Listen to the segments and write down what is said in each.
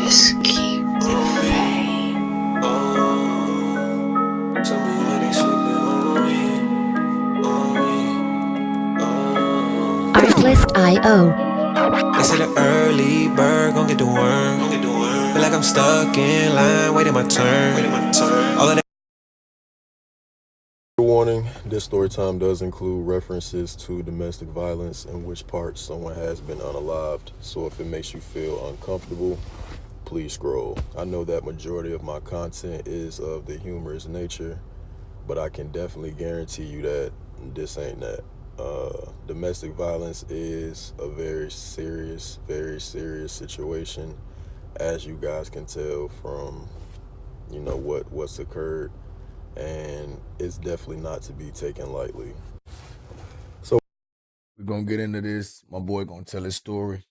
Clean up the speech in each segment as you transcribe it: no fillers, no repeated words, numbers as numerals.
Just keep the faith. Tell me how they sleeping on me. Artlist.io. They say the early bird gon' get the worm. Feel like I'm stuck in line, waiting my turn. All of that. Warning, this story time does include references to domestic violence in which parts someone has been unalived, so if it makes you feel uncomfortable, please scroll. I know that majority of my content is of the humorous nature, but I can definitely guarantee you that this ain't that. Domestic violence is a very serious situation, as you guys can tell from, what's occurred, and it's definitely not to be taken lightly. So we're gonna get into this. My boy gonna tell his story.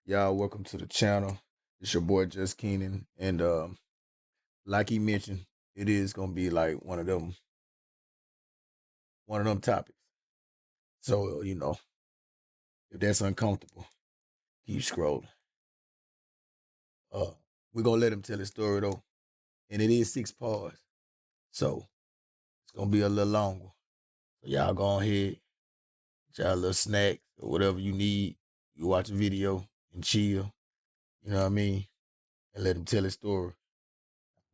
Y'all, welcome to the channel. It's your boy Just Keenan, and like he mentioned, it is gonna be like one of them topics. So if that's uncomfortable, keep scrolling. Uh, we're gonna let him tell his story though, and it is 6 parts, so it's gonna be a little longer. So y'all go ahead, get y'all a little snack or whatever you need. You watch a video and chill. You know what I mean, and let him tell his story.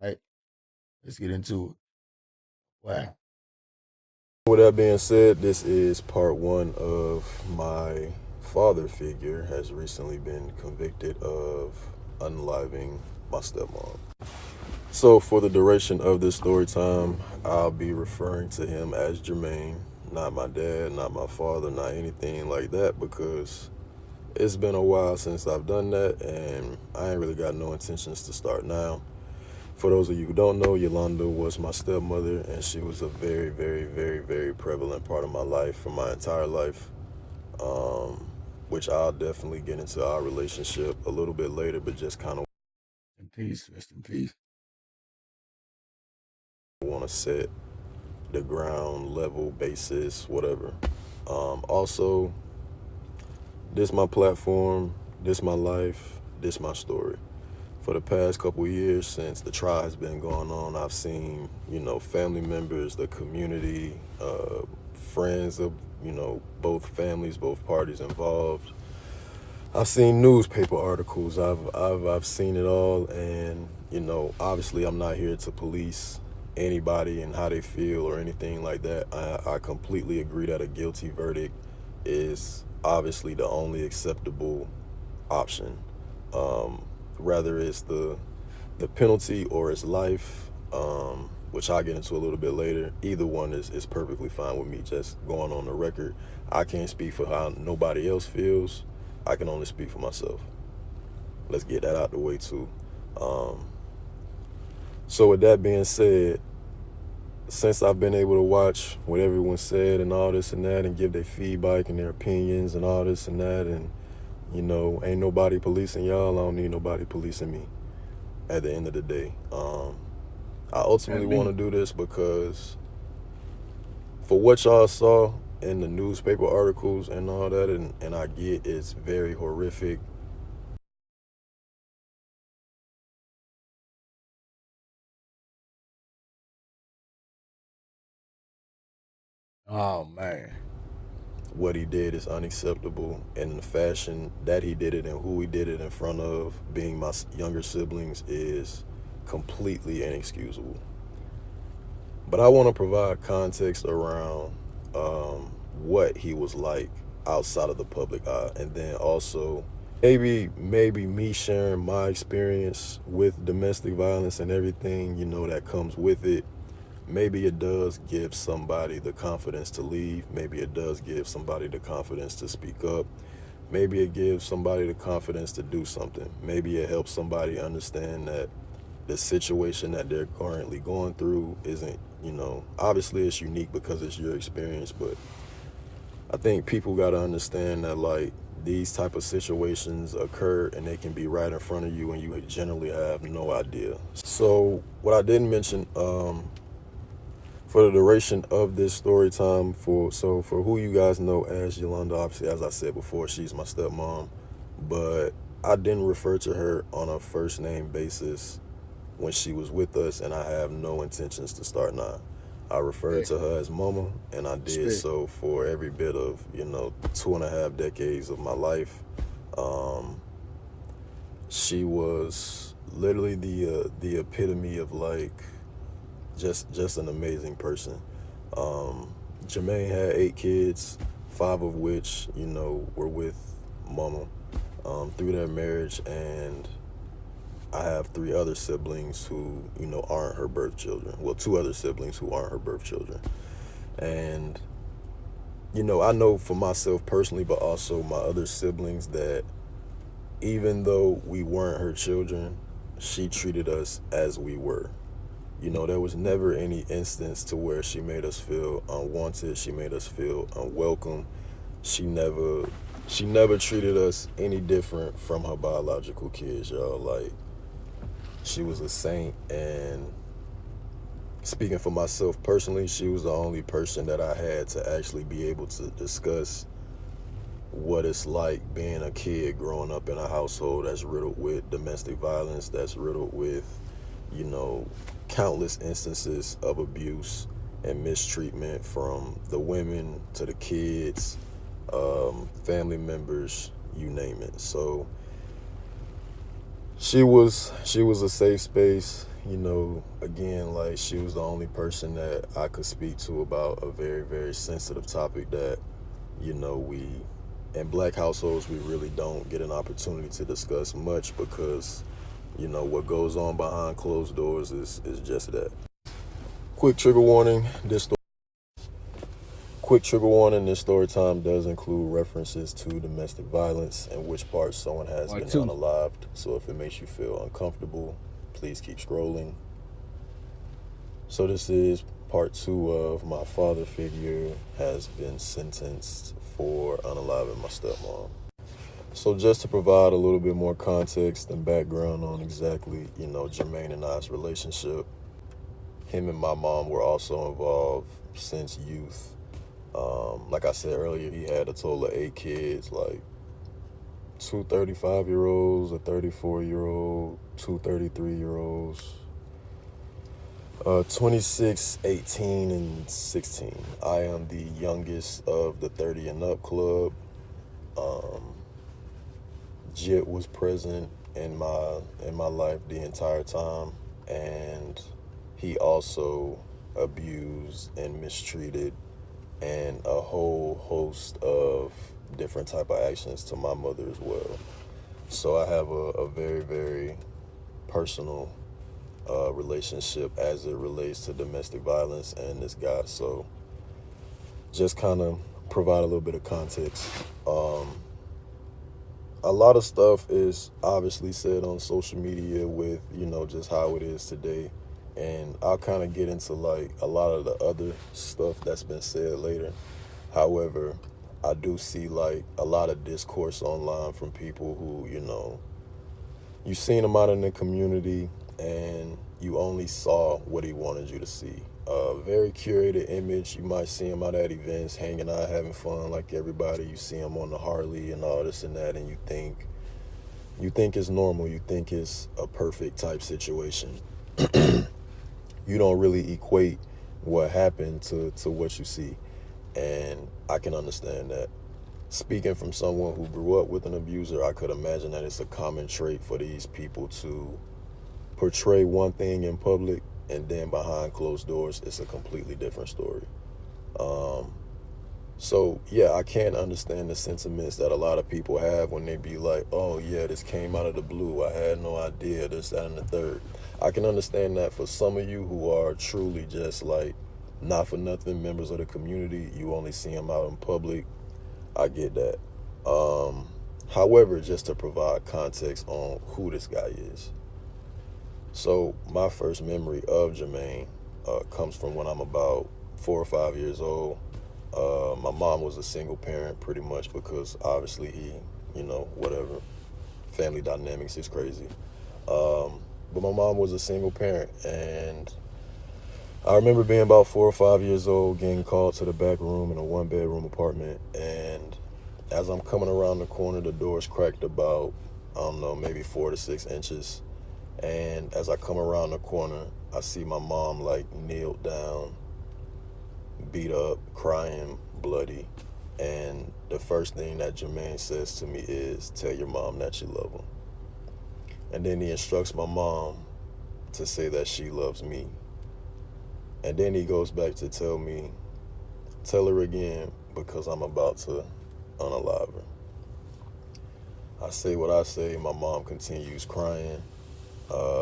All right, let's get into it. Wow. with that being said, this is part one of my father figure has recently been convicted of unaliving my stepmom. So for the duration of this story time, I'll be referring to him as Jermaine, not my dad, not my father, not anything like that, because it's been a while since I've done that, and I ain't really got no intentions to start now. For those of you who don't know, Yolanda was my stepmother, and she was a very, very, very, very prevalent part of my life for my entire life, which I'll definitely get into our relationship a little bit later, but just kind of In peace, rest in peace. want to set the ground level basis, whatever. Also, this my platform, this my life, this my story. For the past couple years since the trial has been going on, I've seen, family members, the community, friends of, both families, both parties involved. I've seen newspaper articles. I've seen it all, and obviously, I'm not here to police anybody and how they feel or anything like that. I completely agree that a guilty verdict is obviously the only acceptable option. Whether it's the penalty or it's life, which I'll get into a little bit later. Either one is perfectly fine with me. Just going on the record, I can't speak for how nobody else feels. I can only speak for myself. Let's get that out the way too. So with that being said, since I've been able to watch what everyone said and all this and that and give their feedback and their opinions and all this and that, and ain't nobody policing y'all, I don't need nobody policing me at the end of the day. I ultimately want to do this because for what y'all saw in the newspaper articles and all that, and I get it's very horrific. Oh man. What he did is unacceptable, and the fashion that he did it and who he did it in front of, being my younger siblings, is completely inexcusable. But I want to provide context around what he was like outside of the public eye, and then also maybe me sharing my experience with domestic violence and everything that comes with it. Maybe it does give somebody the confidence to leave. Maybe it does give somebody the confidence to speak up. Maybe it gives somebody the confidence to do something. Maybe it helps somebody understand that the situation that they're currently going through isn't, obviously it's unique because it's your experience, but I think people got to understand that, like, these type of situations occur and they can be right in front of you and you generally have no idea. So what I didn't mention, for the duration of this story time, for who you guys know as Yolanda, obviously, as I said before, she's my stepmom, but I didn't refer to her on a first name basis when she was with us, and I have no intentions to start now. I referred Respect. to her as Mama, and I did Respect. so for every bit of 2.5 decades of my life. Um, she was literally the epitome of like just an amazing person. Jermaine had 8 kids, 5 of which were with Mama through their marriage, and I have 3 other siblings who aren't her birth children. Well, 2 other siblings who aren't her birth children, and I know for myself personally, but also my other siblings, that even though we weren't her children, she treated us as we were. There was never any instance to where she made us feel unwanted. She made us feel unwelcome. She never treated us any different from her biological kids, y'all. Like, she was a saint, and speaking for myself personally, she was the only person that I had to actually be able to discuss what it's like being a kid growing up in a household that's riddled with domestic violence, that's riddled with countless instances of abuse and mistreatment, from the women to the kids, family members, you name it. So she was a safe space. Again, like, she was the only person that I could speak to about a very, very sensitive topic that we in Black households, we really don't get an opportunity to discuss much, because what goes on behind closed doors is just that. Quick trigger warning, this story time does include references to domestic violence and which parts someone has Part been 2. unalived. So if it makes you feel uncomfortable, please keep scrolling. So this is part 2 of my father figure has been sentenced for unaliving my stepmom. So just to provide a little bit more context and background on exactly, Jermaine and I's relationship, him and my mom were also involved since youth. Like I said earlier, he had a total of 8 kids, like 2 35-year-olds, a 34-year-old, 2 33-year-olds, 26, 18, and 16. I am the youngest of the 30 and up club. Jit was present in my life the entire time, and he also abused and mistreated and a whole host of different type of actions to my mother as well. So I have a very, very personal relationship as it relates to domestic violence and this guy. So just kind of provide a little bit of context. A lot of stuff is obviously said on social media with, just how it is today. And I'll kind of get into like a lot of the other stuff that's been said later. However, I do see like a lot of discourse online from people who, you've seen them out in the community and you only saw what he wanted you to see. A very curated image. You might see him out at events, hanging out, having fun like everybody. You see him on the Harley and all this and that, and you think it's normal. You think it's a perfect type situation. You don't really equate what happened to what you see. And I can understand that. Speaking from someone who grew up with an abuser, I could imagine that it's a common trait for these people to portray one thing in public, and then behind closed doors, it's a completely different story. So yeah, I can understand the sentiments that a lot of people have when they be like, oh yeah, this came out of the blue. I had no idea, this, that, and the third. I can understand that for some of you who are truly just like not for nothing members of the community, you only see them out in public. I get that. However, just to provide context on who this guy is. So my first memory of Jermaine comes from when I'm about 4 or 5 years old. My mom was a single parent pretty much because obviously he, whatever, family dynamics is crazy. But my mom was a single parent, and I remember being about 4 or 5 years old, getting called to the back room in a 1-bedroom apartment, and as I'm coming around the corner, the door's cracked about I don't know, maybe 4 to 6 inches. And as I come around the corner, I see my mom like kneeled down, beat up, crying, bloody. And the first thing that Jermaine says to me is, "Tell your mom that you love her." And then he instructs my mom to say that she loves me. And then he goes back to tell me, "Tell her again because I'm about to unalive her." I say what I say. My mom continues crying.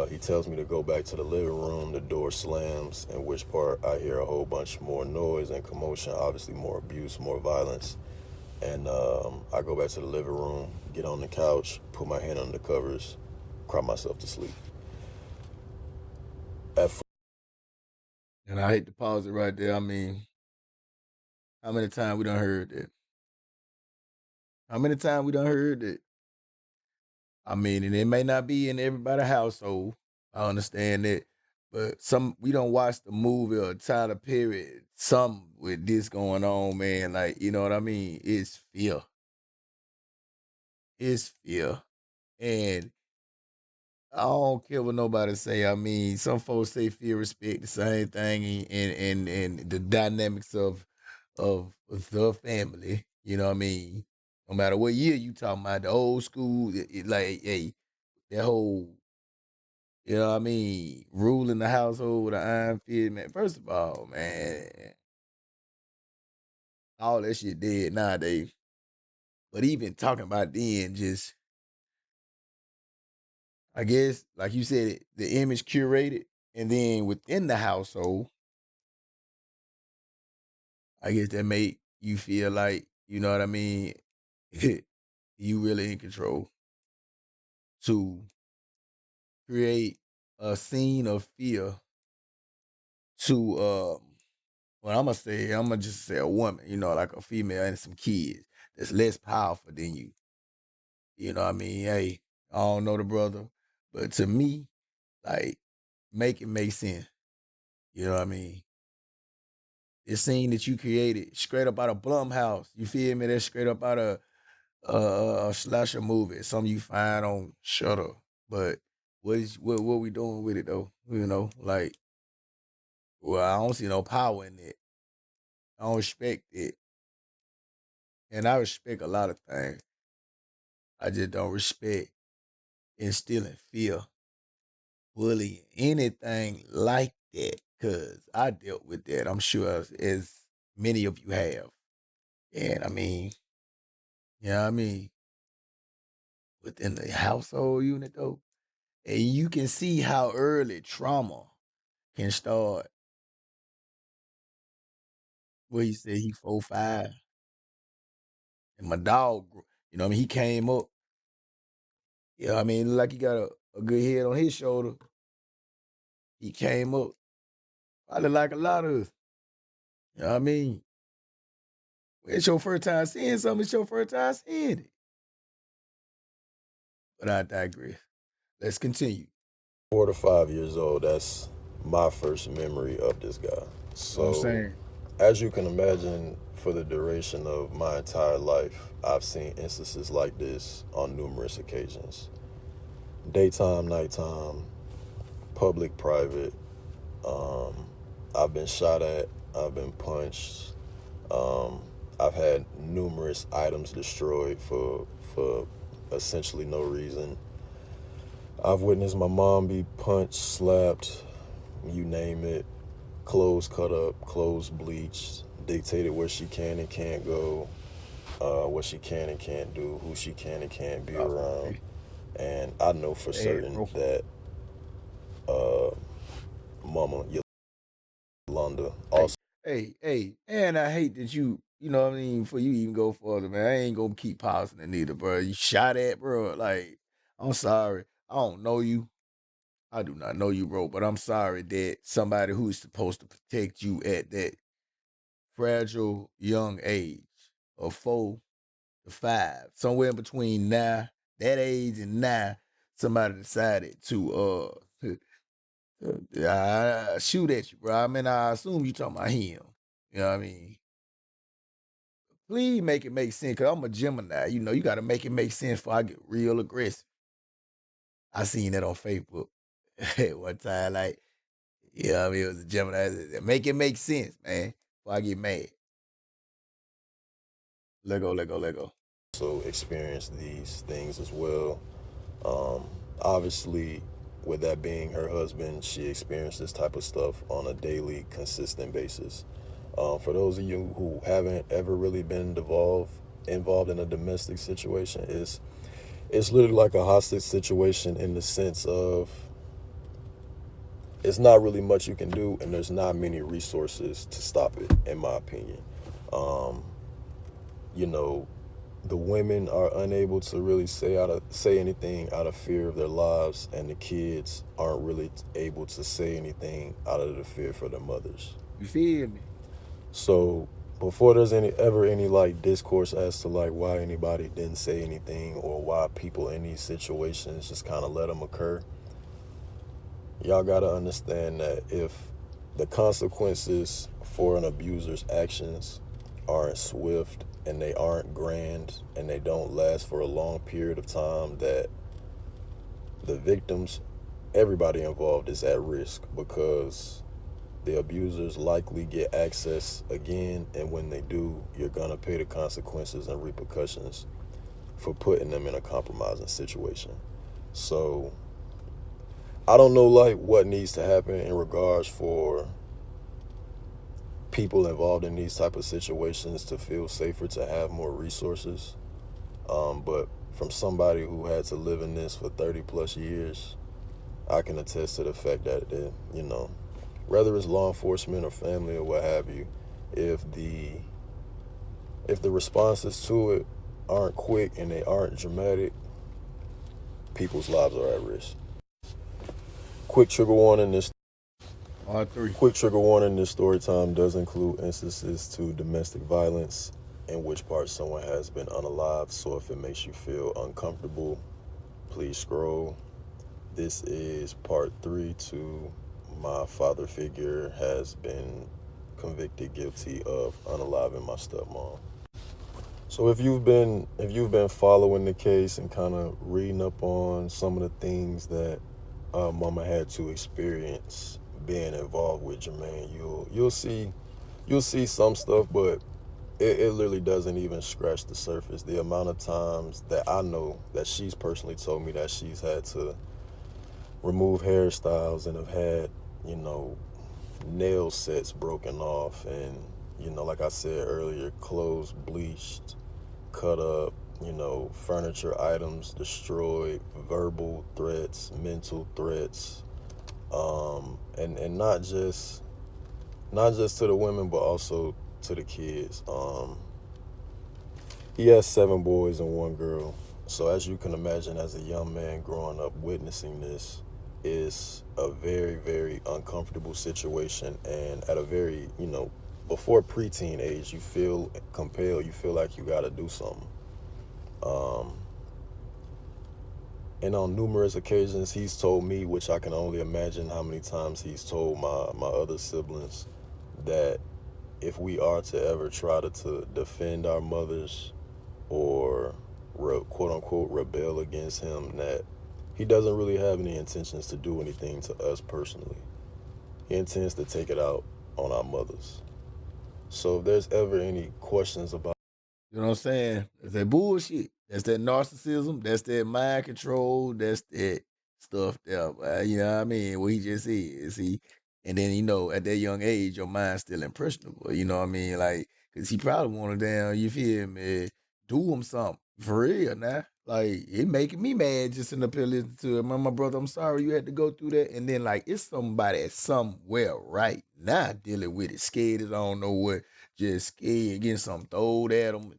He tells me to go back to the living room. The door slams, in which part I hear a whole bunch more noise and commotion, obviously more abuse, more violence. And I go back to the living room, get on the couch, put my hand on the covers, cry myself to sleep. And I hate to pause it right there. I mean, how many times we done heard that? How many times we done heard that? I mean, and it may not be in everybody's household. I understand that. But we don't watch the movie or Tyler Perry, some with this going on, man. Like, you know what I mean? It's fear. It's fear. And I don't care what nobody say. I mean, some folks say fear, respect, the same thing, and the dynamics of the family. You know what I mean? No matter what year you talking about, the old school, like, hey, that whole, you know what I mean, ruling the household with an iron fist, man. First of all, man, all that shit dead nowadays. But even talking about then, just I guess, like you said, the image curated, and then within the household, I guess that make you feel like, you know what I mean, you really in control to create a scene of fear to well, I'm gonna just say a woman, you know, like a female and some kids that's less powerful than you. You know what I mean? Hey, I don't know the brother, but to me, like, make it make sense. You know what I mean? This scene that you created straight up out of Blumhouse. You feel me? That's straight up out of a slasher movie. Some you find on Shutter. But what we doing with it though? You know, like, well, I don't see no power in it. I don't respect it. And I respect a lot of things. I just don't respect instilling fear, bullying, anything like that. Cause I dealt with that. I'm sure as many of you have. And I mean, yeah, I mean, within the household unit though, and you can see how early trauma can start. Where he said he 4'5", and my dog, you know what I mean, he came up. Yeah, I mean, like he got a good head on his shoulder. He came up, probably like a lot of us. You know what I mean? It's your first time seeing something. It's your first time seeing it. But I digress. Let's continue. 4 to 5 years old, that's my first memory of this guy. You know what I'm So, saying? as you can imagine, for the duration of my entire life, I've seen instances like this on numerous occasions. Daytime, nighttime, public, private. Um, I've been shot at, I've been punched. Um, I've had numerous items destroyed for essentially no reason. I've witnessed my mom be punched, slapped, you name it, clothes cut up, clothes bleached, dictated where she can and can't go, what she can and can't do, who she can and can't be around. And I know for Hey, certain bro. that Mama Yolanda Hey, also. hey, and I hate that you know what I mean, for you even go further, man. I ain't gonna keep pausing it neither, bro. You shot at, bro. Like, I'm sorry. I don't know you. I do not know you, bro, but I'm sorry that somebody who's supposed to protect you at that fragile young age of 4 to 5, somewhere in between now, that age and now, somebody decided to shoot at you, bro. I mean, I assume you talking about him. You know what I mean? Please make it make sense, cause I'm a Gemini. You know, you gotta make it make sense before I get real aggressive. I seen that on Facebook one time. Like, yeah, I mean, it was a Gemini. Make it make sense, man. Before I get mad. Lego, Lego, Lego. Also experience these things as well. Obviously, with that being her husband, she experienced this type of stuff on a daily, consistent basis. For those of you who haven't ever really been involved in a domestic situation, it's literally like a hostage situation in the sense of it's not really much you can do, and there's not many resources to stop it, in my opinion. Um, you know, the women are unable to really say anything out of fear of their lives, and the kids aren't really able to say anything out of the fear for their mothers. You feel me? So before there's any like discourse as to like why anybody didn't say anything or why people in these situations just kind of let them occur, y'all got to understand that if the consequences for an abuser's actions aren't swift and they aren't grand and they don't last for a long period of time, that the victims, everybody involved is at risk, because the abusers likely get access again, and when they do, you're gonna pay the consequences and repercussions for putting them in a compromising situation. So I don't know like what needs to happen in regards for people involved in these type of situations to feel safer, to have more resources. But from somebody who had to live in this for 30 plus years, I can attest to the fact that, whether it's law enforcement or family or what have you, if the responses to it aren't quick and they aren't dramatic, people's lives are at risk. Quick trigger warning, this R3. Quick trigger warning, this story time does include instances to domestic violence in which part someone has been unalived, so if it makes you feel uncomfortable, please scroll. This is part 3 to my father figure has been convicted guilty of unaliving my stepmom. So if you've been following the case and kind of reading up on some of the things that Mama had to experience being involved with Jermaine, you'll see some stuff, but it literally doesn't even scratch the surface. The amount of times that I know that she's personally told me that she's had to remove hairstyles and have had, nail sets broken off, and, like I said earlier, clothes bleached, cut up, furniture items destroyed, verbal threats, mental threats, and not just to the women, but also to the kids. He has 7 boys and 1 girl. So as you can imagine, as a young man growing up witnessing this is a very, very uncomfortable situation. And at a very, before preteen age, you feel compelled, you feel like you got to do something. And on numerous occasions, he's told me, which I can only imagine how many times he's told my other siblings, that if we are to ever try to defend our mothers or quote unquote rebel against him, that he doesn't really have any intentions to do anything to us personally. He intends to take it out on our mothers. So if there's ever any questions about, You know what I'm saying? That's that bullshit. That's that narcissism. That's that mind control. That's that stuff there. You know what I mean? What he just said. See? And then, at that young age, your mind's still impressionable. You know what I mean? Like, because he probably wanted down, you feel me, do him something. For real, now. Like, it making me mad just sitting up here listening to it. My brother, I'm sorry you had to go through that. And then, like, it's somebody somewhere right now dealing with it. Scared as I don't know what. Just scared, getting something thrown at them.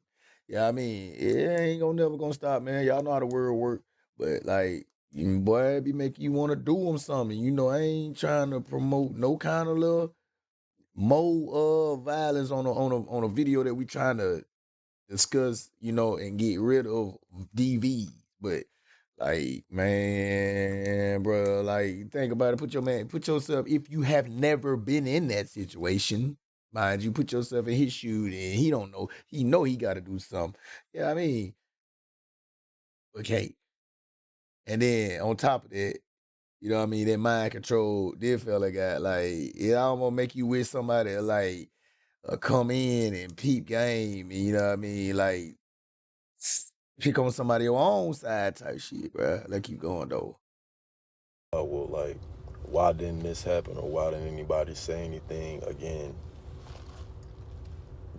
Yeah, I mean, it ain't never gonna stop, man. Y'all know how the world work, but like, boy, it be making you want to do them something. I ain't trying to promote no kind of little more violence on a video that we trying to discuss, and get rid of DV. But like, man, bro, like, think about it. Put yourself. If you have never been in that situation, mind you, put yourself in his shoes, and he don't know. He know he got to do something. Yeah, I mean, okay. And then on top of that, you know what I mean, that mind control this fella got, like, it almost make you wish somebody like come in and peep game, and you know what I mean, like pick on somebody your own side type shit, bro. Like keep going though. Well, like, why didn't this happen or why didn't anybody say anything? Again,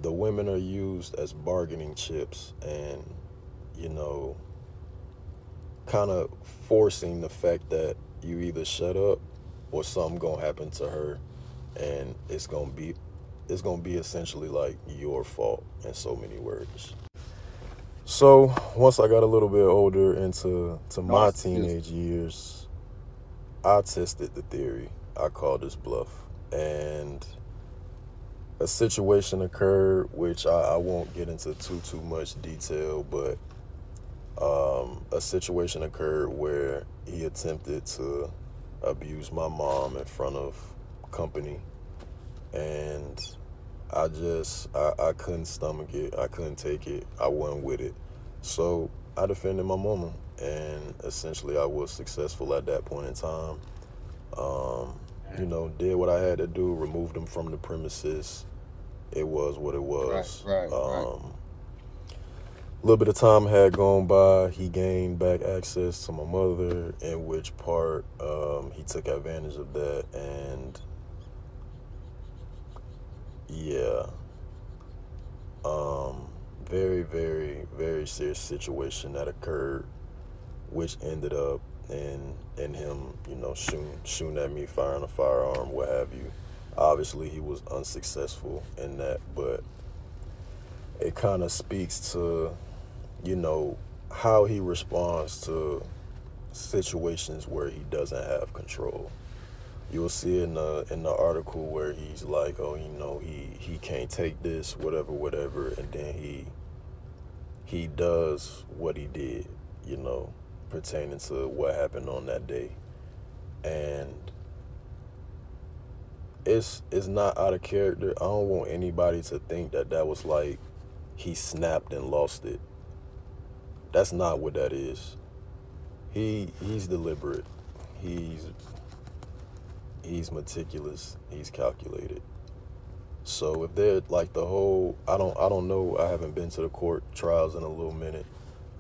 the women are used as bargaining chips and, you know, kind of forcing the fact that you either shut up or something gonna happen to her, and it's gonna be essentially like your fault in so many words. So once I got a little bit older into my Narcissist. teenage years, I tested the theory. I called this bluff, and a situation occurred, which I won't get into too much detail, but a situation occurred where he attempted to abuse my mom in front of company, and I couldn't stomach it. I couldn't take it. I wasn't with it. So I defended my mama, and essentially I was successful at that point in time. Did what I had to do, removed him from the premises. It was what it was. Right. A little bit of time had gone by. He gained back access to my mother, in which part he took advantage of that, and yeah, very, very, very serious situation that occurred, which ended up in him, shooting at me, firing a firearm, what have you. Obviously, he was unsuccessful in that, but it kind of speaks to, how he responds to situations where he doesn't have control. You'll see in the article where he's like, oh, he can't take this, whatever, and then he does what he did, pertaining to what happened on that day. And it's not out of character. I don't want anybody to think that was like he snapped and lost it. That's not what that is. He's deliberate. He's meticulous. He's calculated. So if they're like the whole, I don't know. I haven't been to the court trials in a little minute.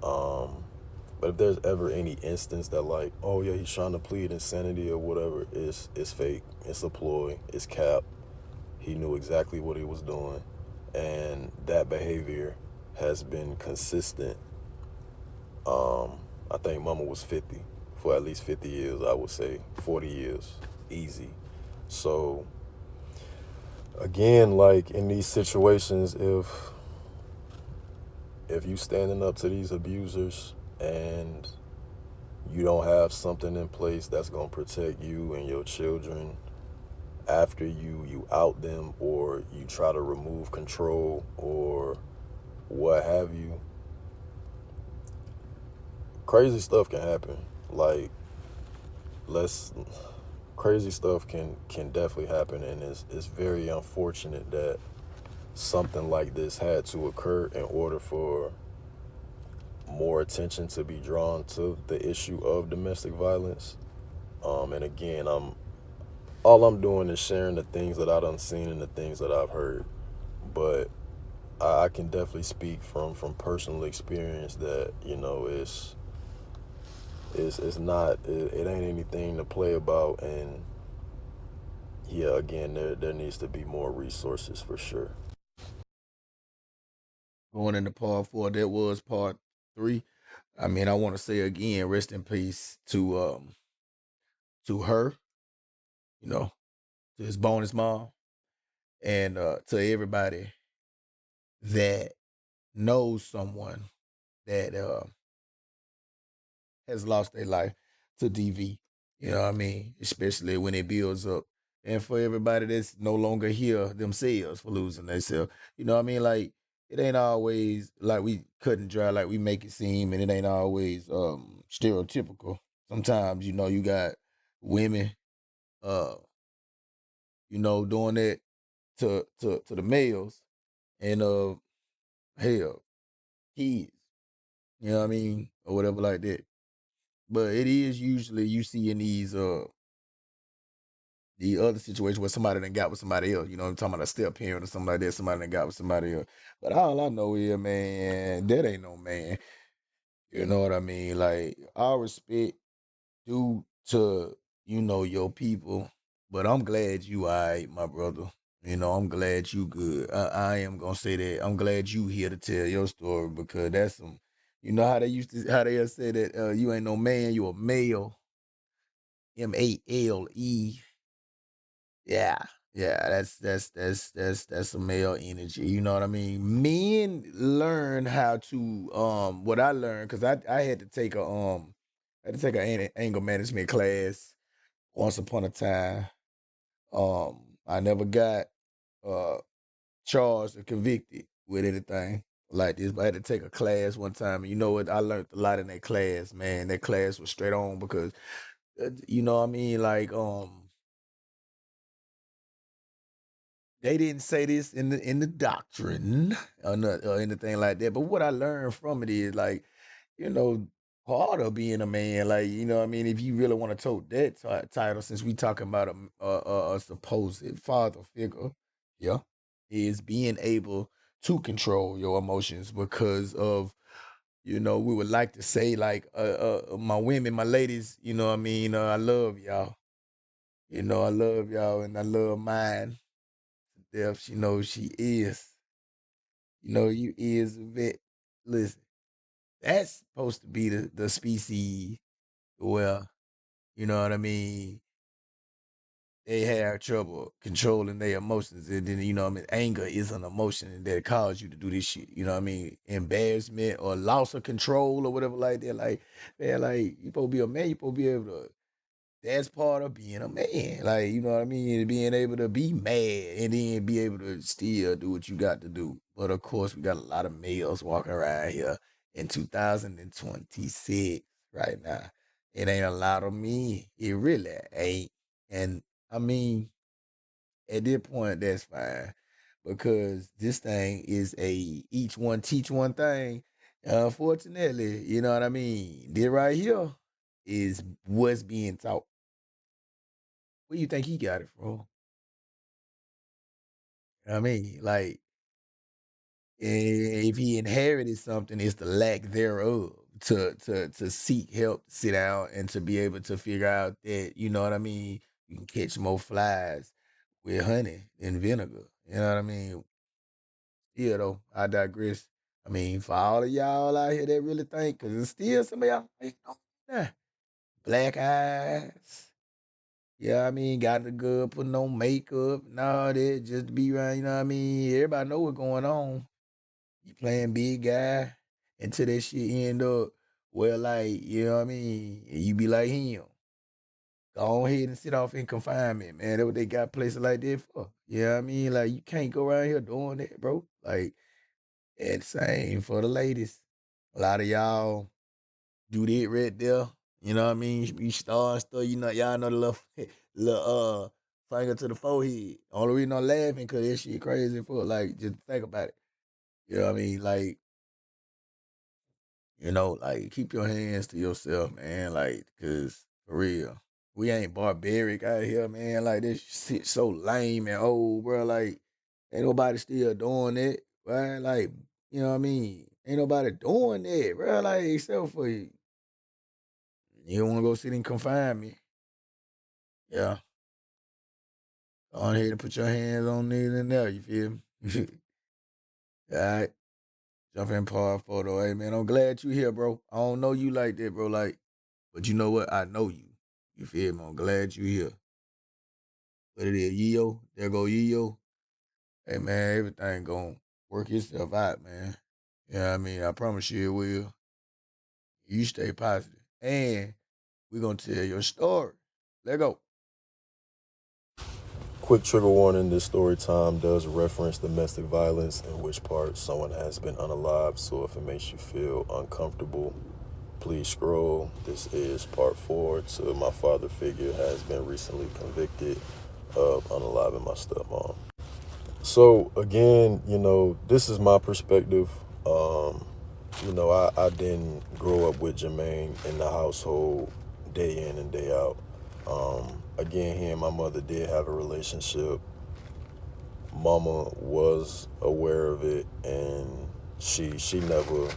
But if there's ever any instance that like, oh yeah, he's trying to plead insanity or whatever, it's fake. It's a ploy. It's cap. He knew exactly what he was doing, and that behavior has been consistent. I think Mama was 50 for at least 50 years. I would say 40 years, easy. So again, like in these situations, if you standing up to these abusers and you don't have something in place that's going to protect you and your children after you out them, or you try to remove control or what have you, crazy stuff can happen. Like, crazy stuff can definitely happen, and it's very unfortunate that something like this had to occur in order for more attention to be drawn to the issue of domestic violence. And again, all I'm doing is sharing the things that I done seen and the things that I've heard. But I can definitely speak from personal experience that, it ain't anything to play about. And yeah, again, there needs to be more resources for sure. Going into part 4, that was part 3. I mean, I want to say again, rest in peace to her, you know, to his bonus mom, and to everybody that knows someone that has lost their life to DV. You know what I mean? Especially when it builds up. And for everybody that's no longer here themselves for losing themselves. You know what I mean? Like, it ain't always like we cut and dry like we make it seem, and it ain't always stereotypical. Sometimes, you got women uh, doing that to the males, and hell, kids. You know what I mean? Or whatever like that. But it is usually you see in the other situation where somebody done got with somebody else. You know, I'm talking about a step parent or something like that. Somebody done got with somebody else. But all I know is, man, that ain't no man. You know what I mean? Like, all respect due to, your people. But I'm glad you all right, my brother. I'm glad you good. I am gonna say that. I'm glad you here to tell your story because that's some, how they say that you ain't no man, you a male. MALE. Yeah. Yeah, that's some male energy. You know what I mean? Men learn how to what I learned because I had to take an anger management class once upon a time. I never got uh charged or convicted with anything like this, but I had to take a class one time. And you know what? I learned a lot in that class, man. That class was straight on because you know what I mean? Like they didn't say this in the doctrine or anything like that. But what I learned from it is like, you know, part of being a man, like, you know what I mean, if you really want to tote that title, since we talking about a supposed father figure, yeah, is being able to control your emotions because of, we would like to say like my women, my ladies, you know what I mean, I love y'all. I love y'all and I love mine. Death, she knows she is. You is a vet. Listen, that's supposed to be the species where, you know what I mean, they have trouble controlling their emotions. And then, you know what I mean, anger is an emotion that causes you to do this shit. You know what I mean? Embarrassment or loss of control or whatever like that. Like, man, like, you supposed to be a man, you supposed to be able to that's part of being a man. Like, you know what I mean? Being able to be mad and then be able to still do what you got to do. But of course, we got a lot of males walking around here in 2026 right now. It ain't a lot of me. It really ain't. And I mean, at this point, that's fine. Because this thing is a each one teach one thing. Unfortunately, you know what I mean? This right here is what's being taught. Where you think he got it from? I mean, like, if he inherited something, it's the lack thereof to seek help, sit down, and to be able to figure out that you know what I mean. You can catch more flies with honey than vinegar. You know what I mean? Yeah, though I digress. I mean, for all of y'all out here that really think, cause it's still some of y'all ain't know that. Black eyes. Yeah, I mean, got the good, putting on makeup and all that, just to be around, you know what I mean? Everybody know what's going on. You playing big guy until that shit end up, well, like, you know what I mean? And you be like him. Go ahead and sit off in confinement, man. That's what they got places like that for. You know what I mean? Like, you can't go around here doing that, bro. Like, and same for the ladies. A lot of y'all do that right there. You know what I mean? You start stuff, y'all know the little, little finger to the forehead. Only reason I'm laughing because that shit crazy for like just think about it. You know what I mean? Like, like keep your hands to yourself, man. Like, cause for real. We ain't barbaric out here, man. Like this shit so lame and old, bro. Like, ain't nobody still doing it. Right? Like, you know what I mean? Ain't nobody doing that, bro. Like, except for you. You wanna go sit in confinement. Yeah. Go on ahead and put your hands on it in there, you feel me? All right. Jump in part photo. Hey man, I'm glad you here, bro. I don't know you like that, bro. Like, but you know what? I know you. You feel me? I'm glad you here. What it is, Yeo? There go Yeo. Hey man, everything gonna work itself out, man. Yeah, I mean, I promise you it will. You stay positive. And we're gonna tell your story. Let go. Quick trigger warning, this story time does reference domestic violence, in which part someone has been unalived, so if it makes you feel uncomfortable, please scroll. This is part 4 to my father figure has been recently convicted of unaliving my stepmom. So again, this is my perspective. you know, I didn't grow up with Jermaine in the household day in and day out. Again, he and my mother did have a relationship. Mama was aware of it, and she never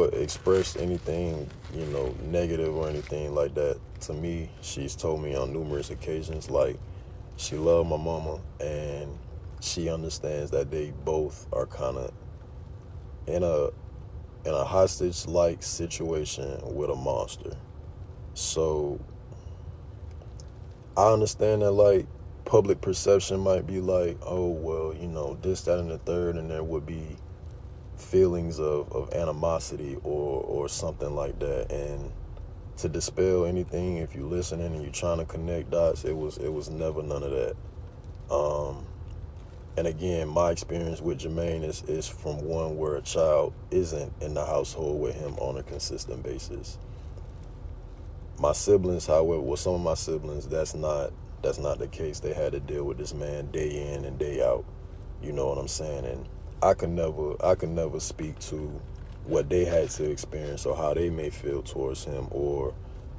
expressed anything, you know, negative or anything like that to me. She's told me on numerous occasions, like, she loved my mama, and she understands that they both are kind of in a hostage-like situation with a monster. So I understand that, like, public perception might be like, oh, well, you know, this, that, and the third, and there would be feelings of animosity or something like that. And to dispel anything, if you're listening and you're trying to connect dots, it was never none of that. And again, my experience with Jermaine is from one where a child isn't in the household with him on a consistent basis. My siblings, however, with some of my siblings, that's not the case. They had to deal with this man day in and day out. You know what I'm saying? And I could never speak to what they had to experience or how they may feel towards him, or,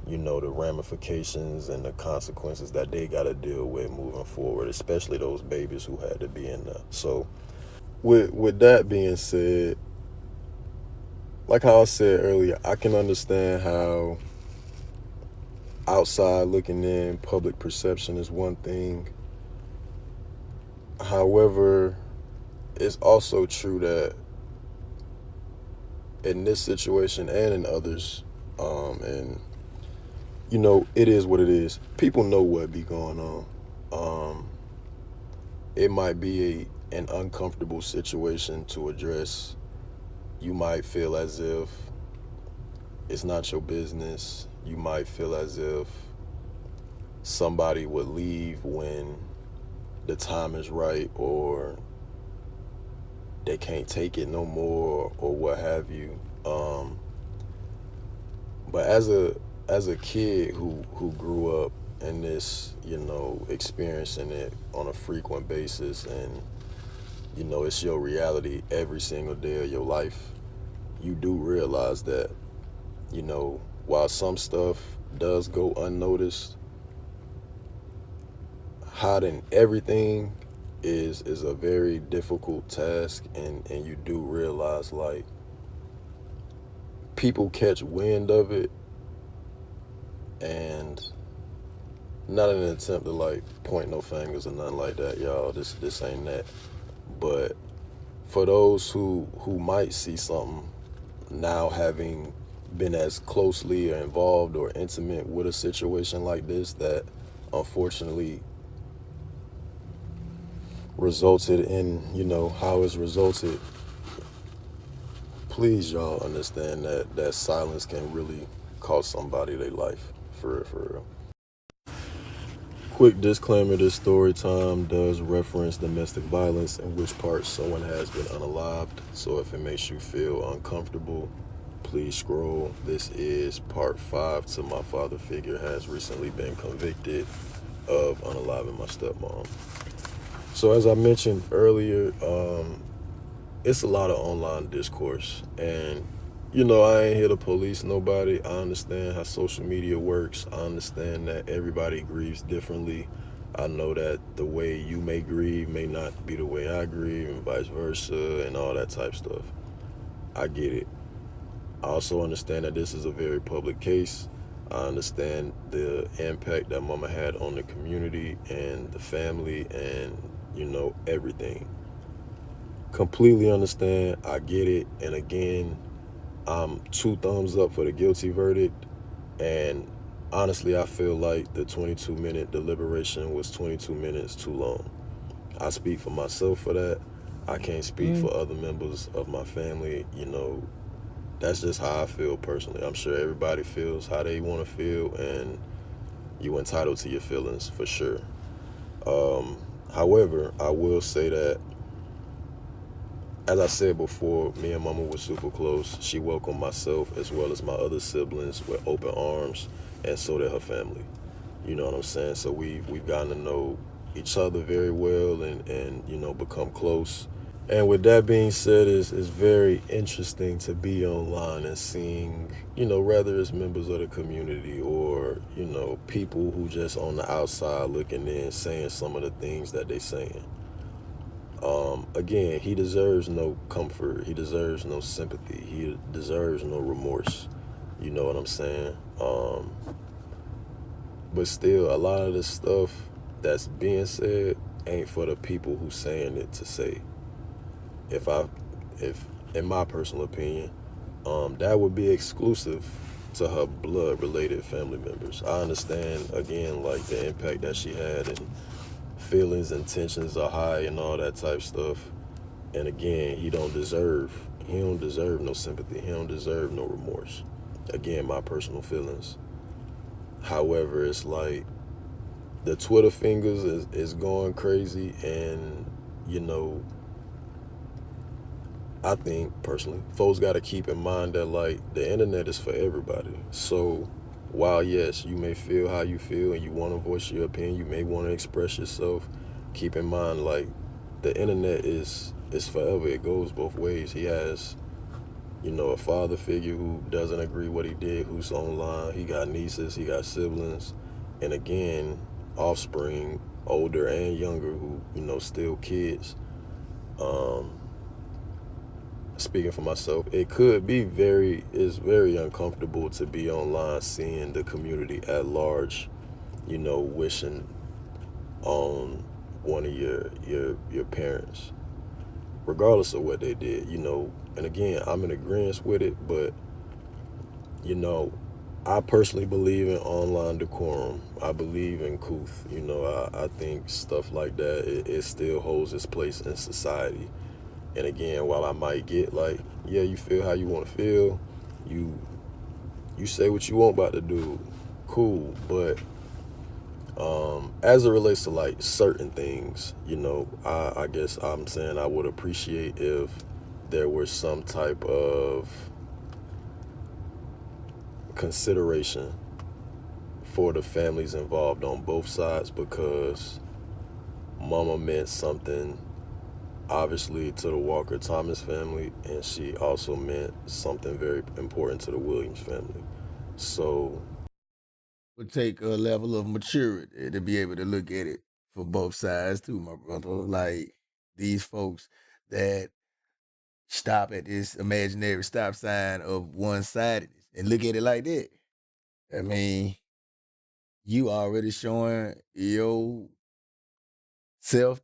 you know, the ramifications and the consequences that they got to deal with moving forward, especially those babies who had to be in there. So with that being said, like how I said earlier, I can understand how outside looking in, public perception is one thing. However, it's also true that in this situation and in others, and you know, it is what it is. People know what be going on. It might be an uncomfortable situation to address. You might feel as if it's not your business. You might feel as if somebody would leave when the time is right, or they can't take it no more, or what have you. But as a kid who grew up in this, you know, experiencing it on a frequent basis, and you know, it's your reality every single day of your life, you do realize that, you know, while some stuff does go unnoticed, hiding everything is a very difficult task. And you do realize, like, people catch wind of it, and not in an attempt to, like, point no fingers or nothing like that, y'all, this ain't that, but for those who might see something now, having been as closely or involved or intimate with a situation like this that unfortunately resulted in, you know, how it's resulted, please, y'all, understand that silence can really cost somebody their life, for real, for real. Quick disclaimer, this story time does reference domestic violence, in which part someone has been unalived. So if it makes you feel uncomfortable, please scroll. This is part 5 to my father figure has recently been convicted of unaliving my stepmom. So as I mentioned earlier, it's a lot of online discourse, and you know, I ain't here to police nobody. I understand how social media works. I understand that everybody grieves differently. I know that the way you may grieve may not be the way I grieve, and vice versa, and all that type stuff. I get it. I also understand that this is a very public case. I understand the impact that mama had on the community and the family and, you know, everything. Completely understand. I get it. And again, I'm 2 thumbs up for the guilty verdict. And honestly, I feel like the 22-minute deliberation was 22 minutes too long. I speak for myself for that. I can't speak for other members of my family. You know, that's just how I feel personally. I'm sure everybody feels how they want to feel, and you're entitled to your feelings for sure. However, I will say that, as I said before, me and mama were super close. She welcomed myself as well as my other siblings with open arms, and so did her family. You know what I'm saying? So we've gotten to know each other very well, and you know, become close. And with that being said, it's very interesting to be online and seeing, whether it's members of the community or, people who just on the outside looking in saying some of the things that they saying. Again, he deserves no comfort. He deserves no sympathy. He deserves no remorse. You know what I'm saying? But still, a lot of the stuff that's being said ain't for the people who saying it to say. If I, if in my personal opinion, that would be exclusive to her blood related family members. I understand again like the impact that she had and feelings and tensions are high and all that type stuff. And again, he don't deserve no sympathy. He don't deserve no remorse. Again, my personal feelings. However, it's like the Twitter fingers is going crazy, and you know I think personally, folks got to keep in mind that like the internet is for everybody. So while yes, you may feel how you feel and you want to voice your opinion, you may want to express yourself. Keep in mind like the internet is forever. It goes both ways. He has a father figure who doesn't agree what he did, who's online. He got nieces, he got siblings, and again, offspring, older and younger, who still kids. Um, Speaking for myself, it's very uncomfortable to be online seeing the community at large, wishing on one of your parents, regardless of what they did. And again, I'm in agreement with it, but you know, I personally believe in online decorum. I believe in couth. I think stuff like that it still holds its place in society. And again, while I might get like, yeah, you feel how you want to feel, you you say what you want about the dude, cool. But as it relates to like certain things, I guess I'm saying I would appreciate if there was some type of consideration for the families involved on both sides, because mama meant something obviously to the Walker Thomas family, and she also meant something very important to the Williams family. So, Would take a level of maturity to be able to look at it for both sides too, my brother. Like these folks that stop at this imaginary stop sign of one sidedness and look at it like that. I mean, you already showing yourself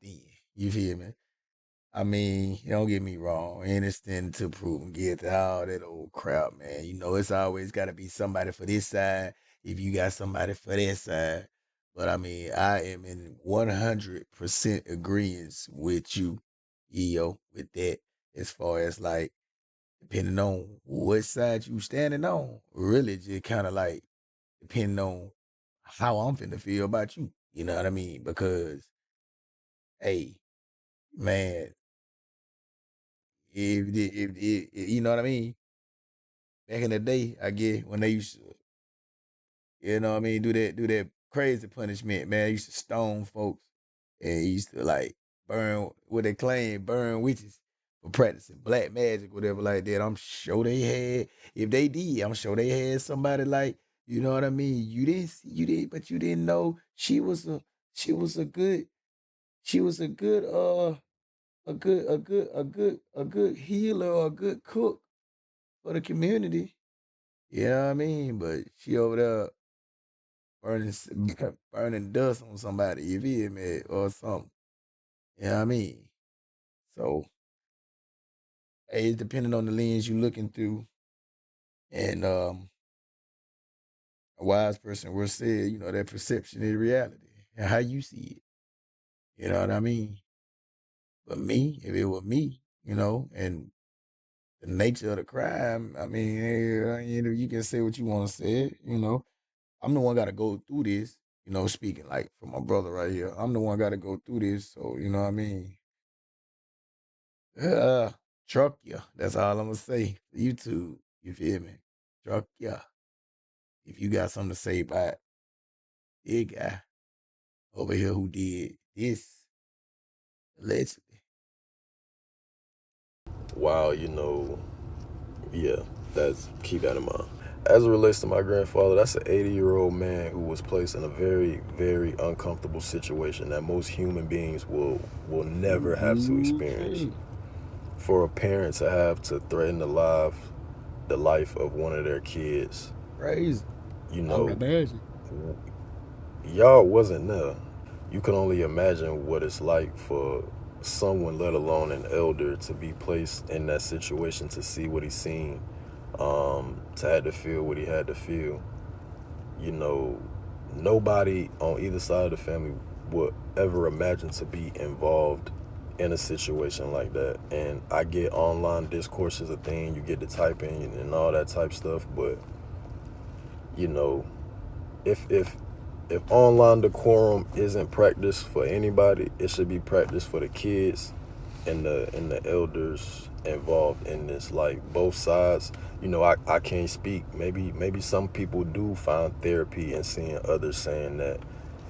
then. You feel me? I mean, don't get me wrong, innocent to proven guilty, all that old crap, man. It's always got to be somebody for this side if you got somebody for that side. But I mean, I am in 100% agreement with you, EO, with that, as far as like, depending on what side you standing on, really just kind of like depending on how I'm finna feel about you. You know what I mean? Because, hey, man, if you know what I mean. Back in the day, I get when they used to, do that crazy punishment, man. They used to stone folks and used to like burn what they claim burn witches for practicing black magic, whatever like that. I'm sure they had, if they did, I'm sure they had somebody like, you know what I mean. But you didn't know she was a good, she was a good healer or a good cook for the community. You know what I mean? But she over there burning burning dust on somebody, you feel me? Or something. You know what I mean? So hey, it's depending on the lens you looking through. And a wise person will say, that perception is reality. And how you see it. You know what I mean? But me, if it were me, and the nature of the crime, I mean, you can say what you want to say. I'm the one got to go through this, speaking like for my brother right here. I'm the one got to go through this. So, you know what I mean? Uh, truck ya. That's all I'm going to say. YouTube. You feel me? Truck ya. If you got something to say about this guy over here who did this, allegedly. while, yeah, keep that in mind. As it relates to my grandfather, that's an 80-year-old man who was placed in a very, very uncomfortable situation that most human beings will never have to experience. For a parent to have to threaten the life of one of their kids, Crazy. you I would know, imagine. y'all wasn't there. You can only imagine what it's like for someone, let alone an elder, to be placed in that situation, to see what he's seen, to have to feel what he had to feel. You know, nobody on either side of the family would ever imagine to be involved in a situation like that. And I get online discourse is a thing, you get to typing and all that type stuff, but you know, if online decorum isn't practiced for anybody, it should be practiced for the kids and the elders involved in this. Like both sides, I can't speak. Maybe some people do find therapy in seeing others saying that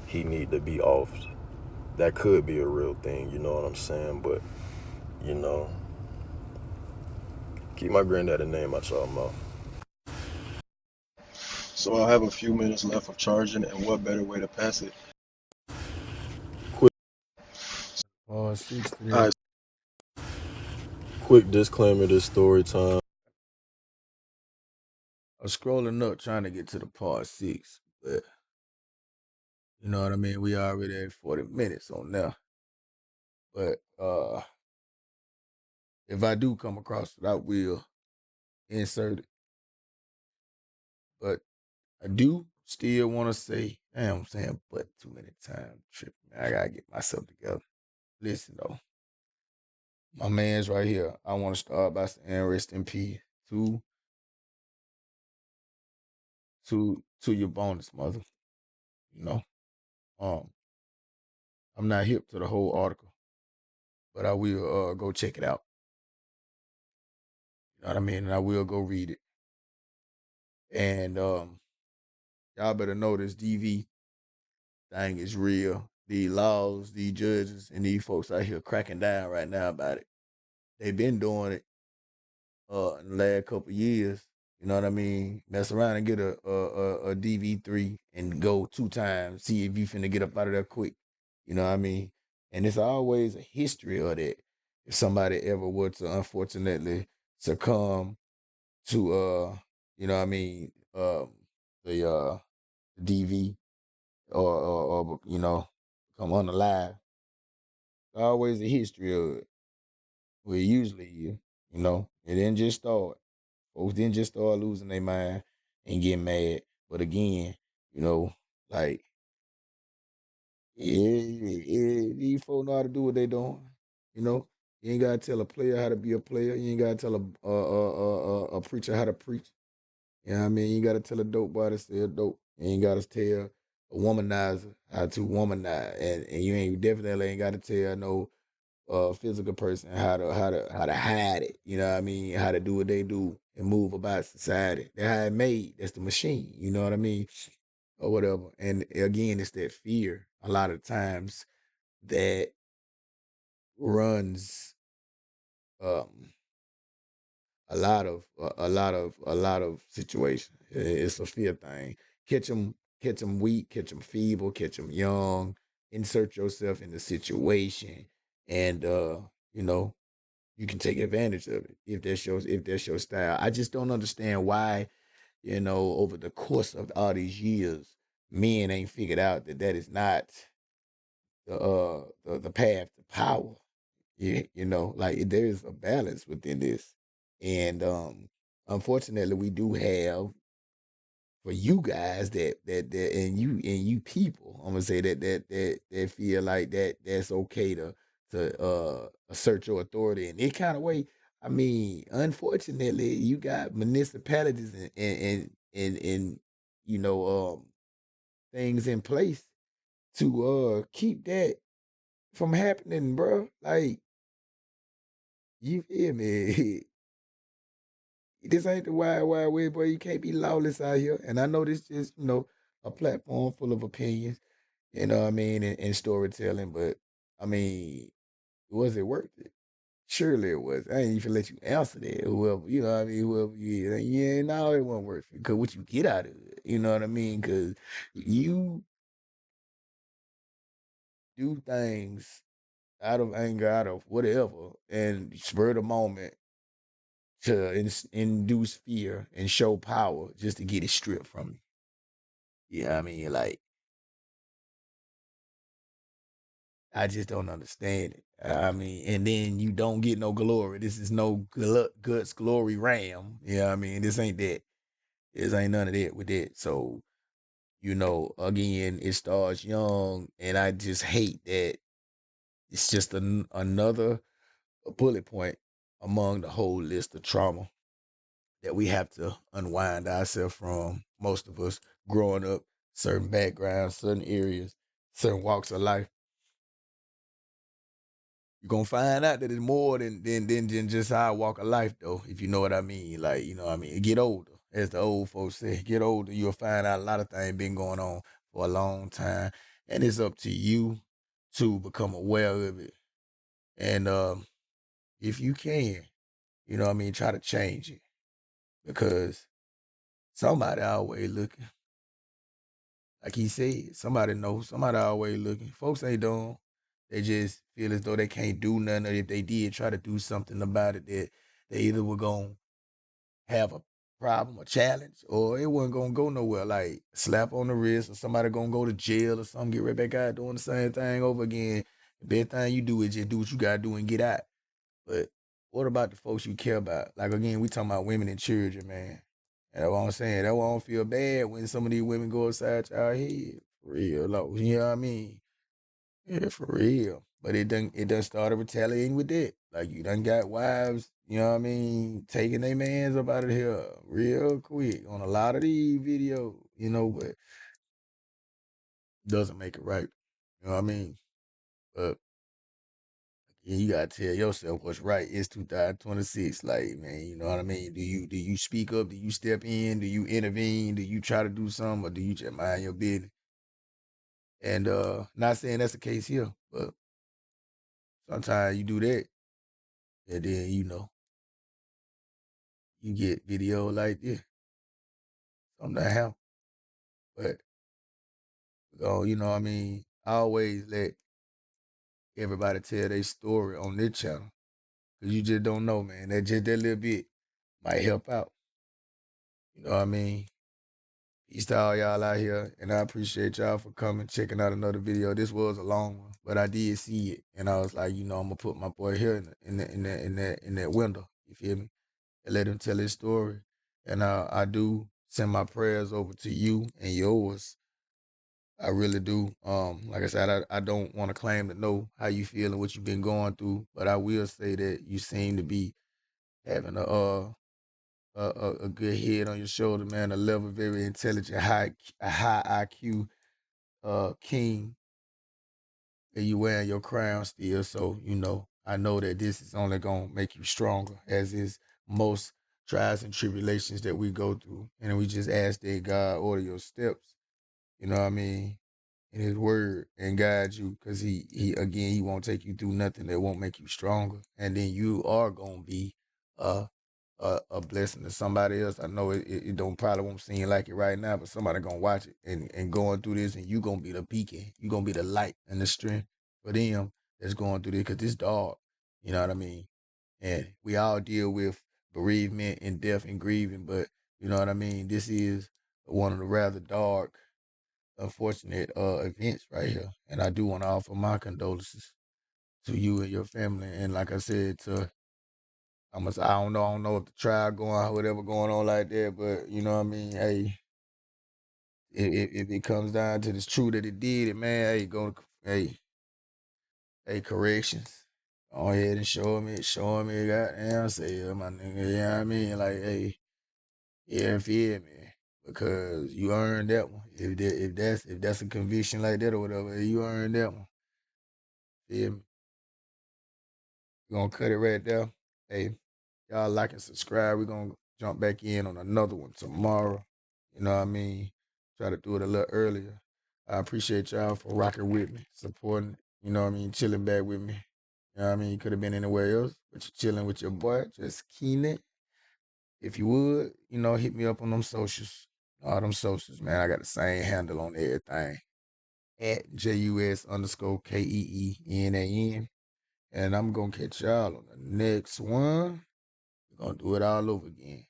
he need to be off. That could be a real thing, you know what I'm saying? But, you know, keep my granddaddy name out y'all mouth. So I'll have a few minutes left of charging, and what better way to pass it? Quick, 6 all right, quick disclaimer, this story time. I was scrolling up trying to get to the part 6, but you know what I mean? We already at 40 minutes on there. But if I do come across it, I will insert it. But I do still want to say, damn, I'm saying but too many times. Tripping. I gotta get myself together. Listen though, my man's right here. I want to start by saying rest in peace to your bonus mother. You know, um, I'm not hip to the whole article, but I will go check it out. You know what I mean? And I will go read it. And y'all better know this DV thing is real. These laws, these judges, and these folks out here cracking down right now about it. They've been doing it in the last couple of years. You know what I mean? Mess around and get a DV3 and go 2 times. See if you finna get up out of there quick. You know what I mean? And it's always a history of that. If somebody ever were to unfortunately succumb to you know what I mean, the DV or come unalive. It's always a history of it. Well, usually it didn't just start. Folks didn't just start losing their mind and getting mad. But again, you know, like these folks know how to do what they doing. You know, you ain't gotta tell a player how to be a player. You ain't gotta tell a preacher how to preach. You know what I mean? You gotta tell a dope boy to stay a dope. You ain't gotta tell a womanizer how to womanize. And you ain't definitely ain't gotta tell no physical person how to hide it. You know what I mean? How to do what they do and move about society. They're how it made. That's the machine. You know what I mean? Or whatever. And again, it's that fear a lot of times that runs um a lot of situations. It's a fear thing. Catch them weak, catch them feeble, catch them young. Insert yourself in the situation, and you know you can take advantage of it if that's your style. I just don't understand why over the course of all these years, men ain't figured out that is not the path to power. Like there's a balance within this. And unfortunately we do have for you guys that and you people, I'm gonna say that feel like that's okay to assert your authority in any kind of way. I mean, unfortunately, you got municipalities and you know things in place to keep that from happening, bro. Like, you feel me? This ain't the wild, wild west, boy. You can't be lawless out here. And I know this is, a platform full of opinions, you know what I mean, and storytelling, but I mean, was it worth it? Surely it was. I ain't even let you answer that. Whoever, you know what I mean? Whoever you is. Yeah, no, it won't work for you. Because what you get out of it, you know what I mean? Because you do things out of anger, out of whatever, and spur the moment to induce fear and show power just to get it stripped from you. You know what I mean? Like, I just don't understand it. I mean, and then you don't get no glory. This is no guts glory ram. You know what I mean? This ain't that. This ain't none of that with that. So, again, it starts young, and I just hate that it's just another bullet point among the whole list of trauma that we have to unwind ourselves from. Most of us growing up, certain backgrounds, certain areas, certain walks of life. You're gonna find out that it's more than just our walk of life, though, if you know what I mean. Like, you know what I mean? Get older, as the old folks say. Get older, you'll find out a lot of things been going on for a long time. And it's up to you to become aware of it. And if you can, you know what I mean, try to change it. Because somebody always looking. Like he said, somebody knows, somebody always looking. Folks ain't dumb. They just feel as though they can't do nothing, or if they did try to do something about it, that they either were gonna have a problem, a challenge, or it wasn't gonna go nowhere. Like slap on the wrist, or somebody gonna go to jail or something, get right back out doing the same thing over again. The best thing you do is just do what you gotta do and get out. But what about the folks you care about? Like again, we talking about women and children, man. And that's what I'm saying. That's why I don't feel bad when some of these women go upside y'all head. For real, like, you know what I mean? Yeah, for real. But it done started retaliating with that. Like you done got wives, you know what I mean, taking their mans up out of here real quick on a lot of these videos, but doesn't make it right. You know what I mean? But yeah, you gotta tell yourself what's right. It's 2026. Like, man, you know what I mean? Do you speak up? Do you step in? Do you intervene? Do you try to do something, or do you just mind your business? And not saying that's the case here, but sometimes you do that, and then you get video like this. Something that happen. But you know what I mean? I always let everybody tell their story on this channel. Cause you just don't know, man. That little bit might help out. You know what I mean? Peace to all y'all out here, and I appreciate y'all for coming, checking out another video. This was a long one, but I did see it, and I was like, I'm gonna put my boy here in that window. You feel me? And let him tell his story. And I do send my prayers over to you and yours. I really do. Like I said, I don't want to claim to know how you feel and what you've been going through, but I will say that you seem to be having a good head on your shoulder, man. A level, very intelligent, a high IQ king, and you wearing your crown still. So I know that this is only gonna make you stronger, as is most trials and tribulations that we go through. And we just ask that God order your steps. You know what I mean? In His Word, and guide you, because he won't take you through nothing that won't make you stronger. And then you are gonna be uh a blessing to somebody else. I know it don't probably won't seem like it right now, but somebody gonna watch it and going through this, and you gonna be the beacon. You gonna be the light and the strength for them that's going through this, because it's dark. You know what I mean? And we all deal with bereavement and death and grieving, but you know what I mean? This is one of the rather dark, unfortunate events right here. And I do want to offer my condolences to you and your family. And like I said, I don't know if the trial going, whatever going on like that, but you know what I mean? Hey, if it comes down to this true that it did it, man, hey, hey, corrections. Go ahead and show me, goddamn self, my nigga. You know what I mean? Like, hey, yeah, feel me, because you earned that one. If that's a conviction like that or whatever, you earned that one. Feel me? We're gonna cut it right there. Hey, y'all like and subscribe. We're gonna jump back in on another one tomorrow. You know what I mean? Try to do it a little earlier. I appreciate y'all for rocking with me, supporting, you know what I mean, chilling back with me. You know what I mean? You could have been anywhere else, but you're chilling with your boy, just Keenan. If you would, hit me up on them socials. All them socials, man. I got the same handle on everything. At JUS_KEENAN. And I'm going to catch y'all on the next one. We're going to do it all over again.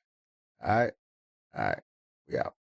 All right? All right. We out.